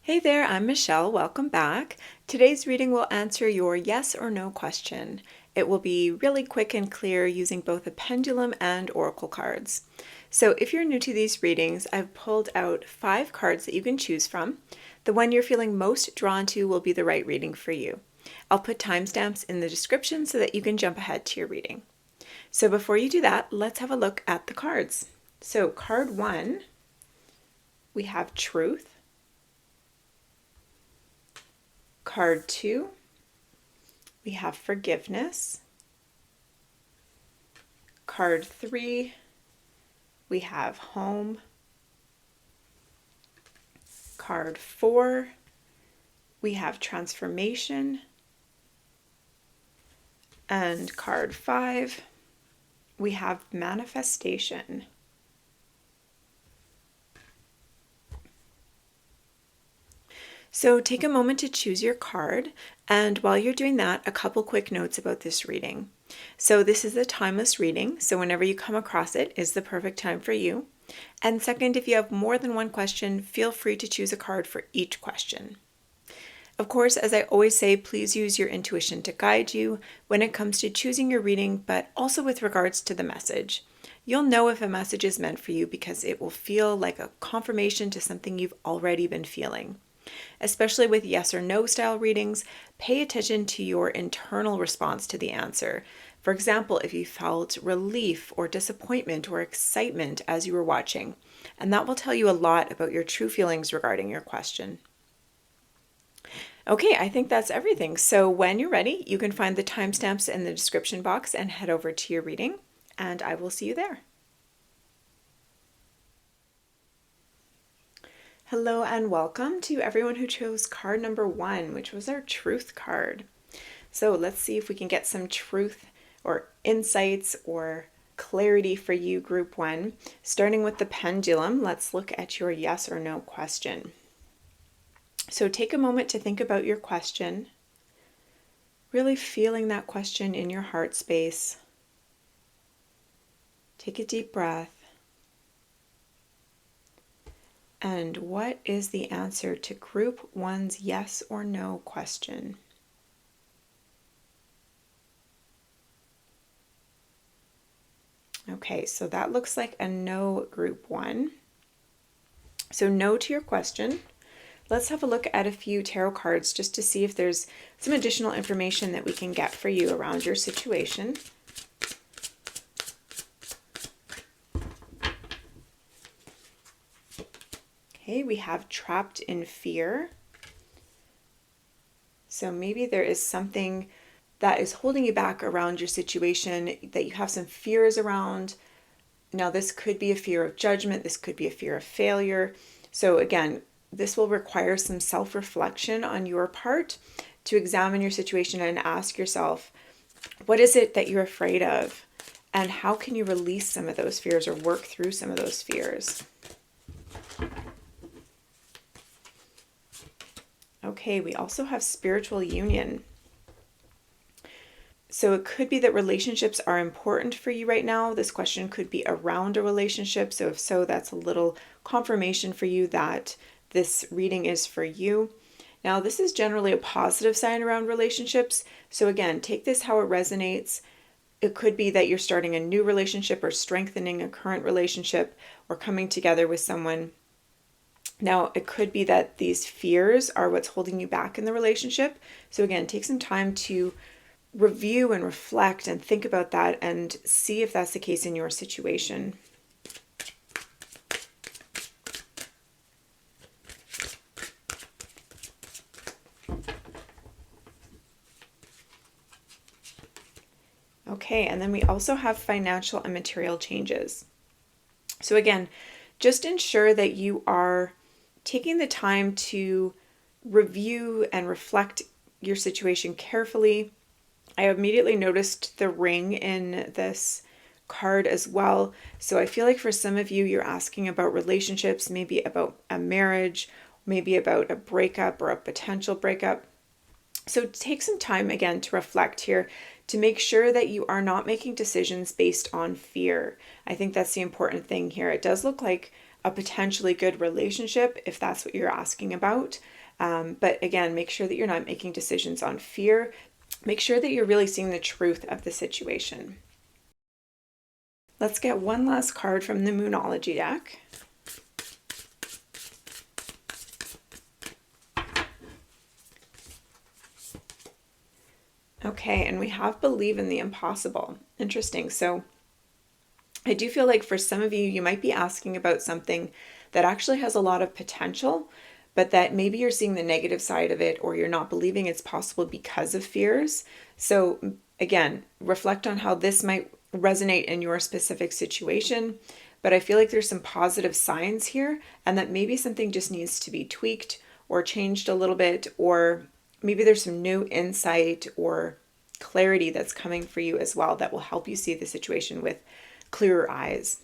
Hey there, I'm Michelle. Welcome back. Today's reading will answer your yes or no question. It will be really quick and clear using both a pendulum and oracle cards. So if you're new to these readings, I've pulled out 5 cards that you can choose from. The one you're feeling most drawn to will be the right reading for you. I'll put timestamps in the description so that you can jump ahead to your reading. So before you do that, let's have a look at the cards. So card 1, we have Truth. Card 2, we have Forgiveness. Card 3, we have Home. Card 4, we have Transformation. And card 5, we have Manifestation. So take a moment to choose your card, and while you're doing that, a couple quick notes about this reading. So this is a timeless reading, so whenever you come across it is the perfect time for you. And second, if you have more than one question, feel free to choose a card for each question. Of course, as I always say, please use your intuition to guide you when it comes to choosing your reading, but also with regards to the message. You'll know if a message is meant for you because it will feel like a confirmation to something you've already been feeling. Especially with yes or no style readings, pay attention to your internal response to the answer. For example, if you felt relief or disappointment or excitement as you were watching, and that will tell you a lot about your true feelings regarding your question. Okay, I think that's everything. So when you're ready, you can find the timestamps in the description box and head over to your reading, and I will see you there. Hello and welcome to everyone who chose card number 1, which was our Truth card. So let's see if we can get some truth or insights or clarity for you, group 1. Starting with the pendulum, let's look at your yes or no question. So take a moment to think about your question, really feeling that question in your heart space. Take a deep breath. And what is the answer to group 1's yes or no question? Okay, so that looks like a no, group 1. So no to your question. Let's have a look at a few tarot cards just to see if there's some additional information that we can get for you around your situation. Okay, we have Trapped in Fear. So maybe there is something that is holding you back around your situation that you have some fears around. Now, this could be a fear of judgment. This could be a fear of failure. So again, this will require some self-reflection on your part to examine your situation and ask yourself, what is it that you're afraid of? And how can you release some of those fears or work through some of those fears? Okay, we also have Spiritual Union. So it could be that relationships are important for you right now. This question could be around a relationship. So if so, that's a little confirmation for you that this reading is for you. Now, this is generally a positive sign around relationships. So again, take this how it resonates. It could be that you're starting a new relationship or strengthening a current relationship or coming together with someone. Now, it could be that these fears are what's holding you back in the relationship. So again, take some time to review and reflect and think about that and see if that's the case in your situation. Okay, and then we also have financial and material changes. So again, just ensure that you are taking the time to review and reflect your situation carefully. I immediately noticed the ring in this card as well. So I feel like for some of you, you're asking about relationships, maybe about a marriage, maybe about a breakup or a potential breakup. So take some time again to reflect here to make sure that you are not making decisions based on fear. I think that's the important thing here. It does look like a potentially good relationship if that's what you're asking about. But again, make sure that you're not making decisions on fear. Make sure that you're really seeing the truth of the situation. Let's get one last card from the Moonology deck. Okay, and we have Believe in the Impossible. Interesting. So I do feel like for some of you, you might be asking about something that actually has a lot of potential, but that maybe you're seeing the negative side of it, or you're not believing it's possible because of fears. So again, reflect on how this might resonate in your specific situation. But I feel like there's some positive signs here, and that maybe something just needs to be tweaked or changed a little bit, or maybe there's some new insight or clarity that's coming for you as well that will help you see the situation with clearer eyes.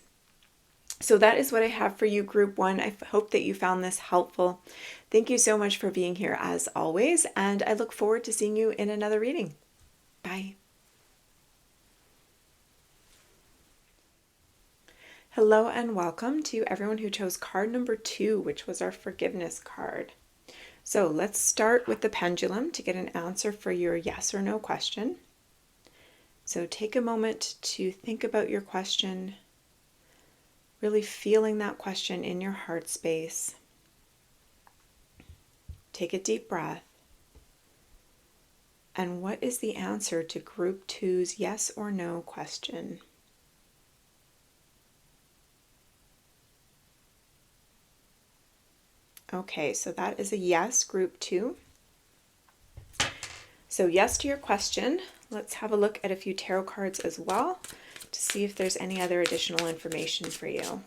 So that is what I have for you, Group 1. I hope that you found this helpful. Thank you so much for being here as always, and I look forward to seeing you in another reading. Bye. Hello and welcome to everyone who chose card number 2, which was our forgiveness card. So let's start with the pendulum to get an answer for your yes or no question. So take a moment to think about your question, really feeling that question in your heart space. Take a deep breath. And what is the answer to Group 2's yes or no question? Okay, so that is a yes, Group 2. So yes to your question. Let's have a look at a few tarot cards as well to see if there's any other additional information for you.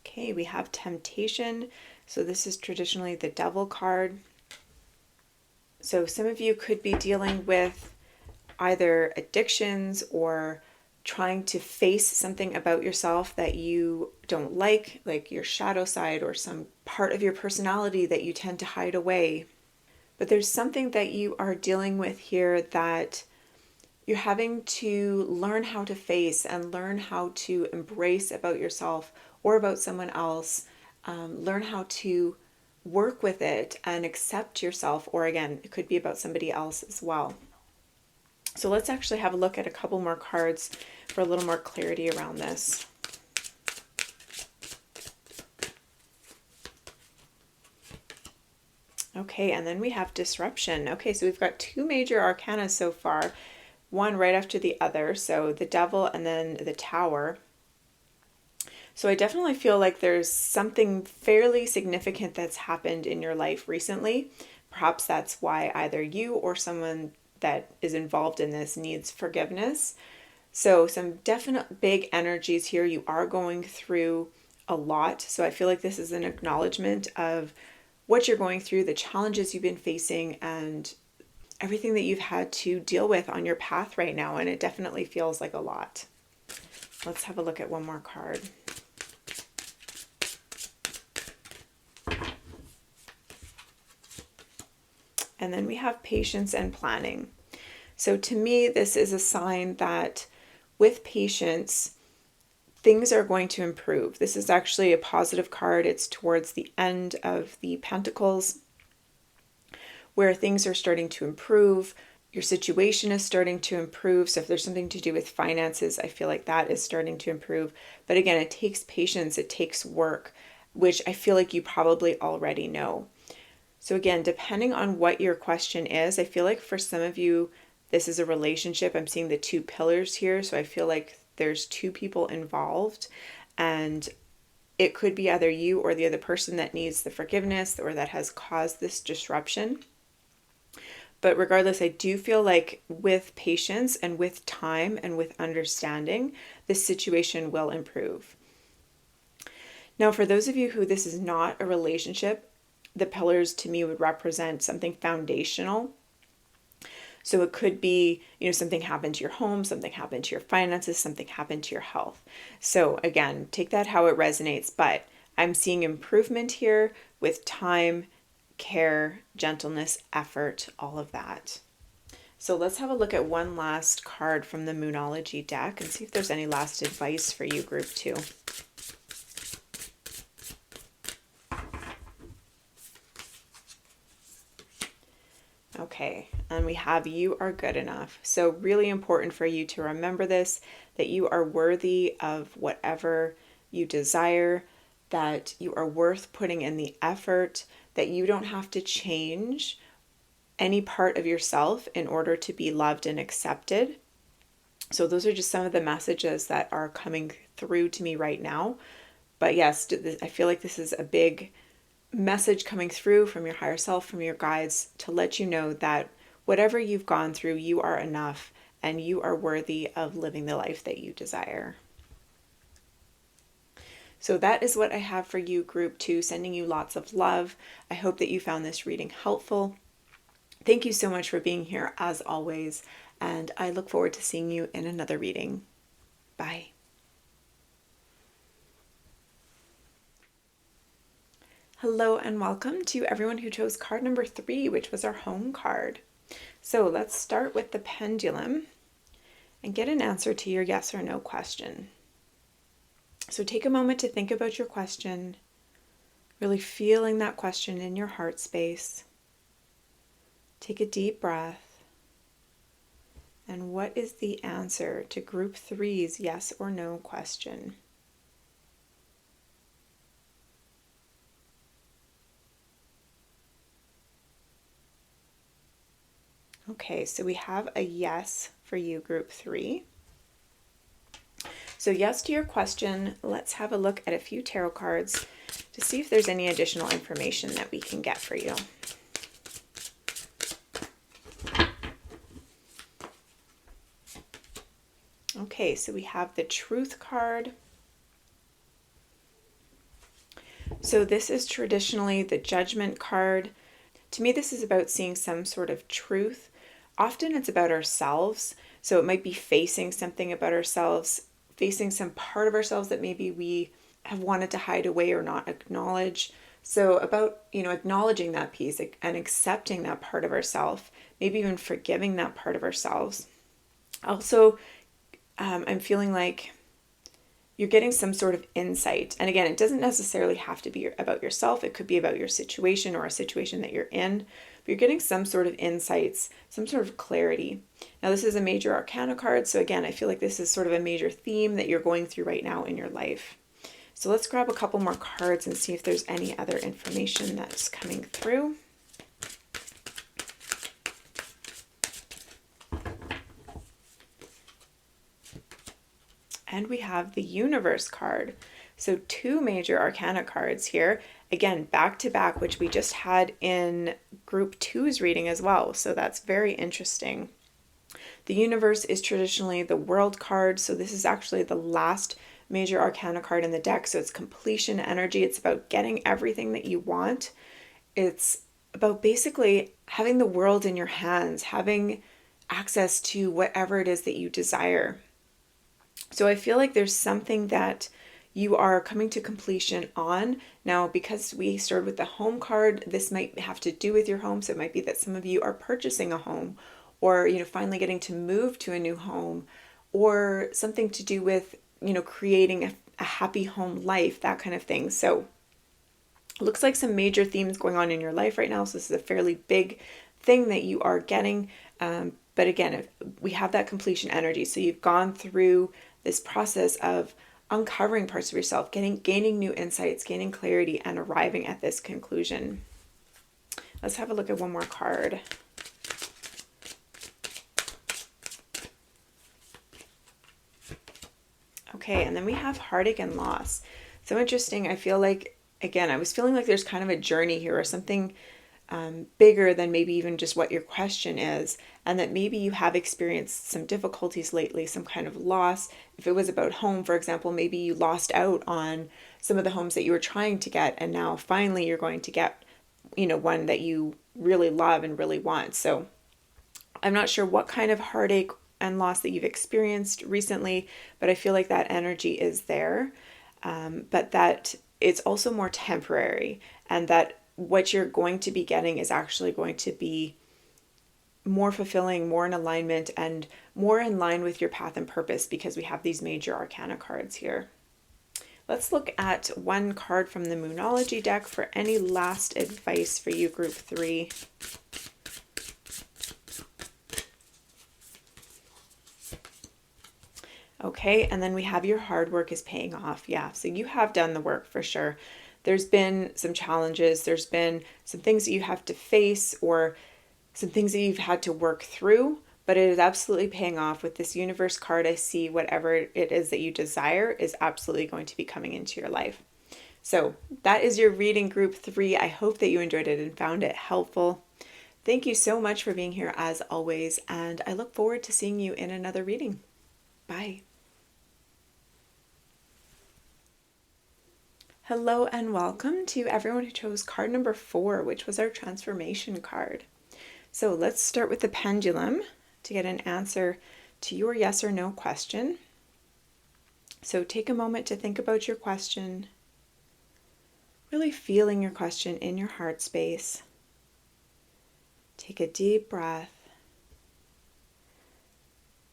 Okay, we have Temptation. So this is traditionally the Devil card. So some of you could be dealing with either addictions or trying to face something about yourself that you don't like your shadow side or some part of your personality that you tend to hide away. But there's something that you are dealing with here that you're having to learn how to face and learn how to embrace about yourself or about someone else. Learn how to work with it and accept yourself, or again, it could be about somebody else as well. So let's actually have a look at a couple more cards for a little more clarity around this. Okay, and then we have Disruption. Okay, so we've got 2 major arcana so far, one right after the other. So the Devil and then the Tower. So I definitely feel like there's something fairly significant that's happened in your life recently. Perhaps that's why either you or someone that is involved in this needs forgiveness. So some definite big energies here. You are going through a lot. So I feel like this is an acknowledgement of what you're going through, the challenges you've been facing, and everything that you've had to deal with on your path right now. And it definitely feels like a lot. Let's have a look at one more card. And then we have Patience and Planning. So to me, this is a sign that with patience, things are going to improve. This is actually a positive card. It's towards the end of the Pentacles, where things are starting to improve. Your situation is starting to improve. So if there's something to do with finances, I feel like that is starting to improve. But again, it takes patience, it takes work, which I feel like you probably already know. So again, depending on what your question is, I feel like for some of you, this is a relationship. I'm seeing the 2 pillars here. So I feel like there's 2 people involved, and it could be either you or the other person that needs the forgiveness or that has caused this disruption. But regardless, I do feel like with patience and with time and with understanding, this situation will improve. Now, for those of you who this is not a relationship, the pillars to me would represent something foundational. So it could be, something happened to your home, something happened to your finances, something happened to your health. So again, take that how it resonates, but I'm seeing improvement here with time, care, gentleness, effort, all of that. So let's have a look at one last card from the Moonology deck and see if there's any last advice for you, Group 2. Okay, and we have you are good enough. So really important for you to remember this, that you are worthy of whatever you desire, that you are worth putting in the effort, that you don't have to change any part of yourself in order to be loved and accepted. So those are just some of the messages that are coming through to me right now. But yes, I feel like this is a big message coming through from your higher self, from your guides, to let you know that whatever you've gone through, you are enough and you are worthy of living the life that you desire. So that is what I have for you, Group 2, sending you lots of love. I hope that you found this reading helpful. Thank you so much for being here as always, and I look forward to seeing you in another reading. Bye. Hello and welcome to everyone who chose card number 3, which was our home card. So let's start with the Pendulum and get an answer to your yes or no question. So take a moment to think about your question, really feeling that question in your heart space. Take a deep breath. And what is the answer to Group 3's yes or no question? Okay, so we have a yes for you, Group 3. So yes to your question. Let's have a look at a few tarot cards to see if there's any additional information that we can get for you. Okay, so we have the Truth card. So this is traditionally the Judgment card. To me, this is about seeing some sort of truth. Often it's about ourselves. So it might be facing something about ourselves, facing some part of ourselves that maybe we have wanted to hide away or not acknowledge. So about, acknowledging that piece and accepting that part of ourselves, maybe even forgiving that part of ourselves. Also, I'm feeling like you're getting some sort of insight. And again, it doesn't necessarily have to be about yourself. It could be about your situation or a situation that you're in. But you're getting some sort of insights, some sort of clarity. Now, this is a major arcana card. So again, I feel like this is sort of a major theme that you're going through right now in your life. So let's grab a couple more cards and see if there's any other information that's coming through. And we have the Universe card. So 2 major arcana cards here. Again, back to back, which we just had in Group 2's reading as well. So that's very interesting. The Universe is traditionally the World card. So this is actually the last major arcana card in the deck. So it's completion energy. It's about getting everything that you want. It's about basically having the world in your hands, having access to whatever it is that you desire. So I feel like there's something that you are coming to completion on. Now, because we started with the home card, this might have to do with your home. So it might be that some of you are purchasing a home or, finally getting to move to a new home, or something to do with, creating a happy home life, that kind of thing. So it looks like some major themes going on in your life right now. So this is a fairly big thing that you are getting. But again, we have that completion energy. So you've gone through this process of uncovering parts of yourself, gaining new insights, gaining clarity, and arriving at this conclusion. Let's have a look at one more card. Okay, and then we have heartache and loss. So interesting. I feel like, again, I was feeling like there's kind of a journey here or something bigger than maybe even just what your question is, and that maybe you have experienced some difficulties lately, some kind of loss. If it was about home, for example, maybe you lost out on some of the homes that you were trying to get, and now finally you're going to get, one that you really love and really want. So I'm not sure what kind of heartache and loss that you've experienced recently, but I feel like that energy is there, but that it's also more temporary, and that what you're going to be getting is actually going to be more fulfilling, more in alignment, and more in line with your path and purpose because we have these major arcana cards here. Let's look at one card from the Moonology deck for any last advice for you, Group 3. Okay, and then we have your hard work is paying off. Yeah, so you have done the work for sure. There's been some challenges, there's been some things that you have to face or some things that you've had to work through, but it is absolutely paying off. With this universe card, I see whatever it is that you desire is absolutely going to be coming into your life. So that is your reading, Group 3. I hope that you enjoyed it and found it helpful. Thank you so much for being here as always, and I look forward to seeing you in another reading. Bye. Hello and welcome to everyone who chose card number 4, which was our transformation card. So let's start with the pendulum to get an answer to your yes or no question. So take a moment to think about your question, really feeling your question in your heart space. Take a deep breath.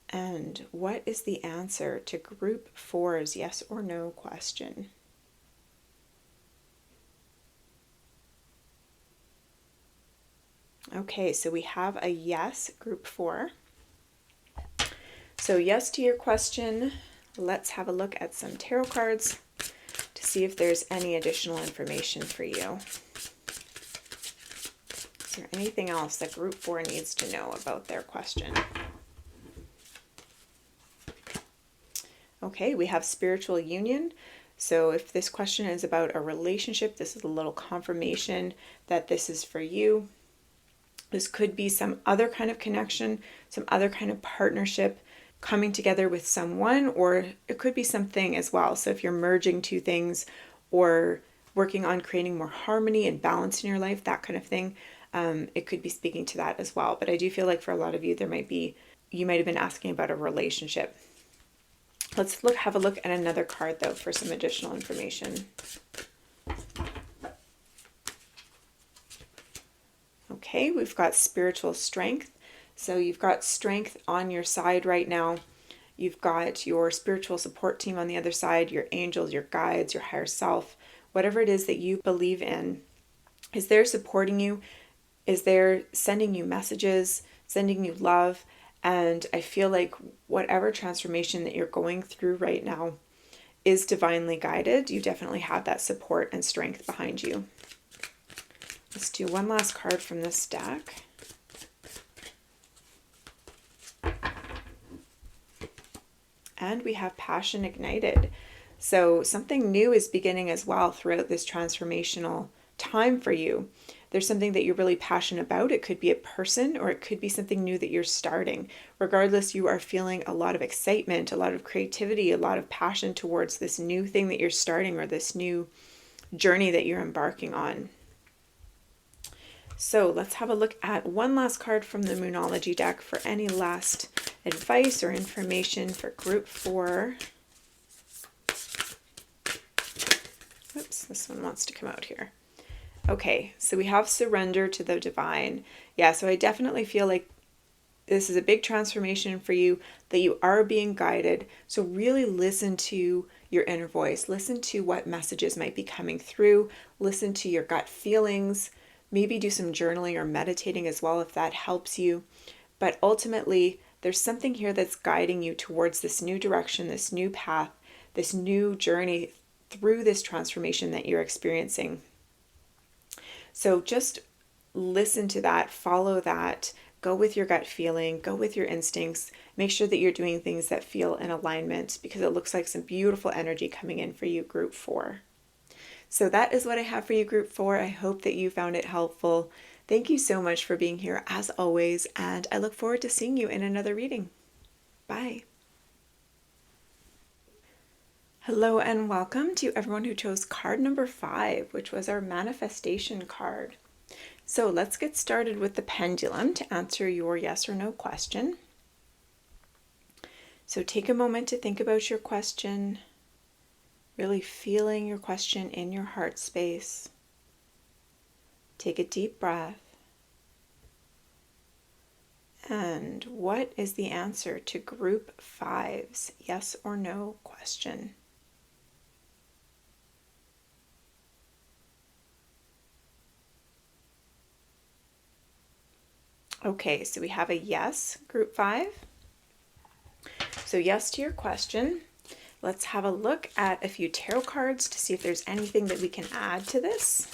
And what is the answer to Group 4's yes or no question? Okay, so we have a yes, Group 4. So yes to your question. Let's have a look at some tarot cards to see if there's any additional information for you. Is there anything else that Group 4 needs to know about their question? Okay, we have spiritual union. So if this question is about a relationship, this is a little confirmation that this is for you. This could be some other kind of connection, some other kind of partnership, coming together with someone, or it could be something as well. So if you're merging two things or working on creating more harmony and balance in your life, that kind of thing, it could be speaking to that as well. But I do feel like for a lot of you, you might have been asking about a relationship. Let's have a look at another card though for some additional information. Okay, we've got spiritual strength. So you've got strength on your side right now. You've got your spiritual support team on the other side, your angels, your guides, your higher self, whatever it is that you believe in is there supporting you, is there sending you messages, sending you love. And I feel like whatever transformation that you're going through right now is divinely guided. You definitely have that support and strength behind you. Let's do one last card from this deck. And we have passion ignited. So something new is beginning as well throughout this transformational time for you. There's something that you're really passionate about. It could be a person or it could be something new that you're starting. Regardless, you are feeling a lot of excitement, a lot of creativity, a lot of passion towards this new thing that you're starting or this new journey that you're embarking on. So let's have a look at one last card from the Moonology deck for any last advice or information for Group 4. Oops, this one wants to come out here. Okay, so we have surrender to the divine. Yeah, so I definitely feel like this is a big transformation for you, that you are being guided. So really listen to your inner voice. Listen to what messages might be coming through. Listen to your gut feelings. Maybe do some journaling or meditating as well if that helps you. But ultimately, there's something here that's guiding you towards this new direction, this new path, this new journey through this transformation that you're experiencing. So just listen to that, follow that, go with your gut feeling, go with your instincts, make sure that you're doing things that feel in alignment because it looks like some beautiful energy coming in for you, Group 4. So that is what I have for you, Group 4. I hope that you found it helpful. Thank you so much for being here as always, and I look forward to seeing you in another reading. Bye. Hello and welcome to everyone who chose card number 5, which was our manifestation card. So let's get started with the pendulum to answer your yes or no question. So take a moment to think about your question, really feeling your question in your heart space. Take a deep breath. And what is the answer to group 5's yes or no question? Okay, so we have a yes, group 5. So yes to your question. Let's have a look at a few tarot cards to see if there's anything that we can add to this.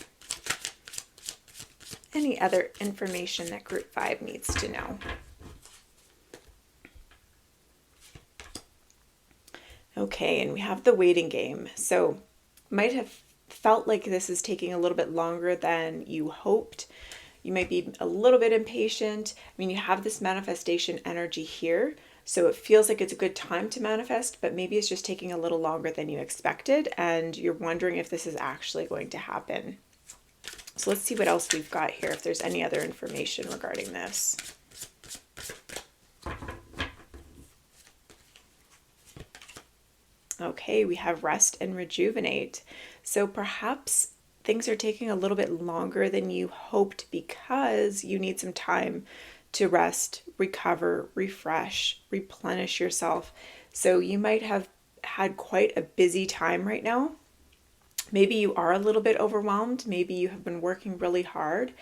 Any other information that group 5 needs to know. Okay, and we have the waiting game. So might have felt like this is taking a little bit longer than you hoped. You might be a little bit impatient. I mean, you have this manifestation energy here, so it feels like it's a good time to manifest, but maybe it's just taking a little longer than you expected, and you're wondering if this is actually going to happen. So let's see what else we've got here, if there's any other information regarding this. Okay, we have rest and rejuvenate. So perhaps things are taking a little bit longer than you hoped because you need some time to rest, recover, refresh, replenish yourself. So you might have had quite a busy time right now. Maybe you are a little bit overwhelmed. Maybe you have been working really hard.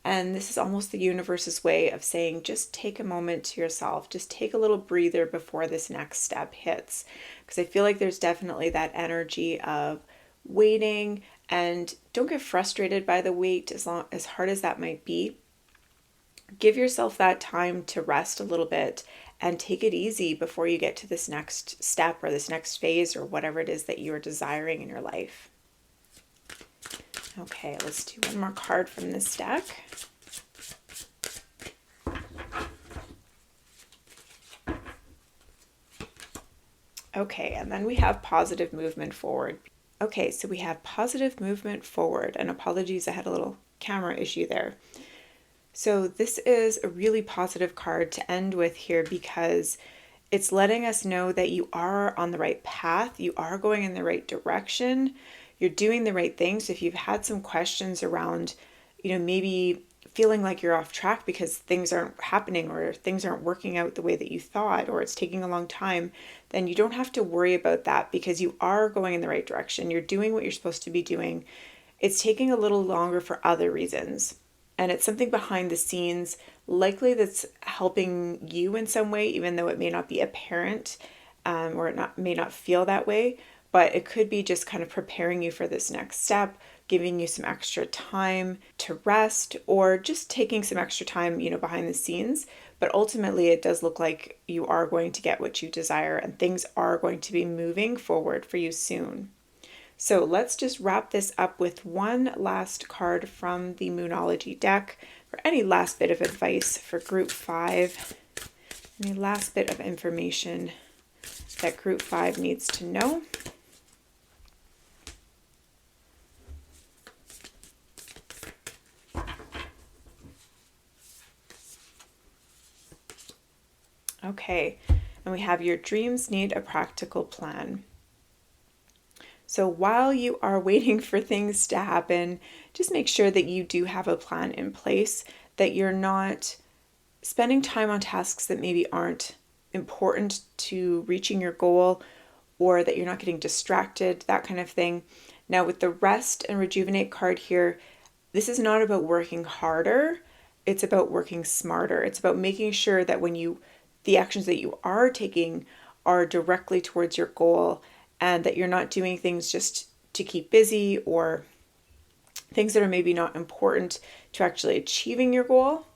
And this is almost the universe's way of saying, just take a moment to yourself. Just take a little breather before this next step hits. Because I feel like there's definitely that energy of waiting, and don't get frustrated by the wait as hard as that might be. Give yourself that time to rest a little bit and take it easy before you get to this next step or this next phase or whatever it is that you are desiring in your life. Okay, let's do one more card from this deck. Okay, and then we have positive movement forward. Okay, so we have positive movement forward, and apologies, I had a little camera issue there. So this is a really positive card to end with here because it's letting us know that you are on the right path, you are going in the right direction, you're doing the right things. So if you've had some questions around, maybe feeling like you're off track because things aren't happening or things aren't working out the way that you thought, or it's taking a long time, then you don't have to worry about that because you are going in the right direction. You're doing what you're supposed to be doing. It's taking a little longer for other reasons. And it's something behind the scenes, likely that's helping you in some way, even though it may not be apparent, or it may not feel that way. But it could be just kind of preparing you for this next step, giving you some extra time to rest, or just taking some extra time, behind the scenes. But ultimately, it does look like you are going to get what you desire, and things are going to be moving forward for you soon. So let's just wrap this up with one last card from the Moonology deck for any last bit of advice for group 5, any last bit of information that group 5 needs to know. Okay, and we have your dreams need a practical plan. So while you are waiting for things to happen, just make sure that you do have a plan in place, that you're not spending time on tasks that maybe aren't important to reaching your goal, or that you're not getting distracted, that kind of thing. Now with the rest and rejuvenate card here, this is not about working harder, it's about working smarter. It's about making sure that the actions that you are taking are directly towards your goal, and that you're not doing things just to keep busy or things that are maybe not important to actually achieving your goal.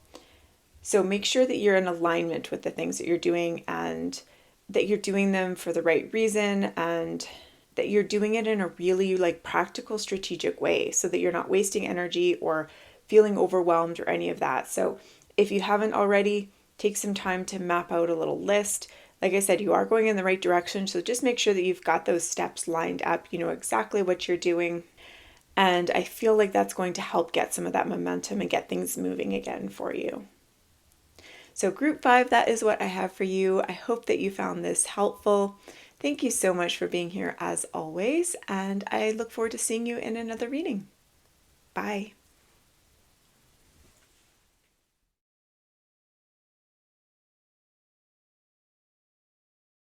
So make sure that you're in alignment with the things that you're doing, and that you're doing them for the right reason, and that you're doing it in a really practical, strategic way, so that you're not wasting energy or feeling overwhelmed or any of that. So if you haven't already, take some time to map out a little list. Like I said, you are going in the right direction, so just make sure that you've got those steps lined up, you know exactly what you're doing. And I feel like that's going to help get some of that momentum and get things moving again for you. So group 5, that is what I have for you. I hope that you found this helpful. Thank you so much for being here as always, and I look forward to seeing you in another reading. Bye.